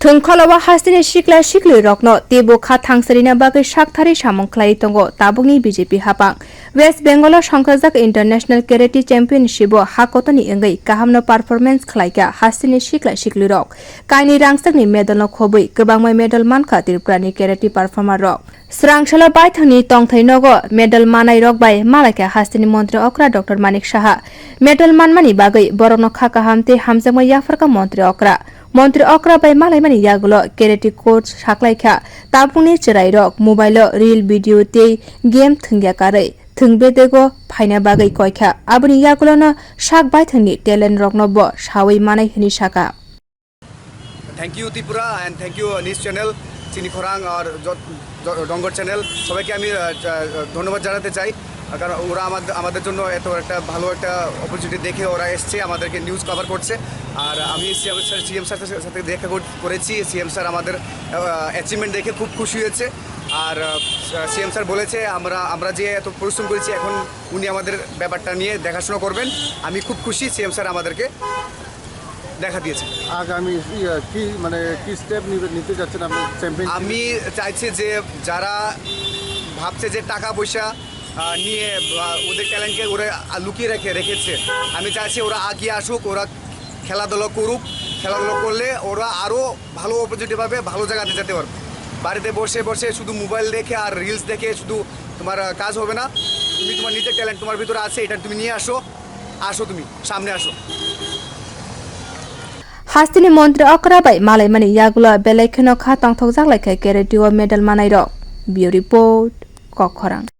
थुंखलावा हास्तिनि सिक्ला सिक्लि रकनो तेबो खा थांसरिना बागै साकथारि सामंख्लाय तंगो ताबुंनि बीजेपी हापां वेस्ट बेंगल संख्राजाक इंटरनेशनल केरेटि चैंपियनशिप हाकोतनि अंगै काहामनो परफॉर्मेंस खलायका हास्तिनि सिक्ला सिक्लि रक काइनि रांचकनि मेडलनो खबुई गोबांमै मेडल मानखा त्रिपुरानि केरेटि परफॉर्मर रक Swrang salo baithangni tongthainogo medel manai rok bai malaikha haste ni montri okra Dr.Manik Saha medel manmani bagai borokno khaka hamte hamjama yafarka montri okra bai malaimani yagulo karate coach saklaikha tapungni chirai rok mobile reel video te game thungya karai thungbedego phaina bagai koikha abuni yagulo no sak baithangni talent rokno bo sawai manai hini saka Thank you Tripura and thank you News Channel চিনি খরাং আর ডঙ্গর channel সবাইকে আমি ধন্যবাদ জানাতে চাই কারণ ওরা আমাদের জন্য এত একটা ভালো একটা অপরচুনিটি দেখে ওরা এসছে আমাদেরকে নিউজ কভার করছে আর আমি সিএম স্যারের সাথে দেখা করেছি সিএম স্যার আমাদের অ্যাচিভমেন্ট দেখে খুব খুশি হয়েছে আর সিএম স্যার বলেছে আমরা যে এত পরিশ্রম করেছি এখন উনি আমাদের ব্যাপারটা নিয়ে দেখাশোনা করবেন আমি খুব খুশি সিএম স্যার আমাদেরকে দেখা দিয়েছে আগামী কি মানে কি স্টেপ নিতে যাচ্ছেন আপনি চ্যাম্পিয়ন আমি চাইছি যে যারা ভাবছে যে টাকা পয়সা নিয়ে ওদের ট্যালেন্টকে ওরা লুকিয়ে রেখেছে আমি চাইছি ওরা আগিয়ে আসুক ওরা খেলাধুলা করুক খেলাধুলা করলে ওরা আরও ভালো অপরচুনিটি পাবে ভালো জায়গাতে যেতে পারবে বাড়িতে বসে বসে শুধু মোবাইল দেখে আর রিলস দেখে শুধু তোমার কাজ হবে না তুমি তোমার নিজের ট্যালেন্ট তোমার ভিতরে আছে এটা তুমি নিয়ে আসো তুমি সামনে আসো हास्तिनि मन्त्री okra bai malaimani yagula belaikheno kha tongthokjak laikha karate medal manai rok bio report khorok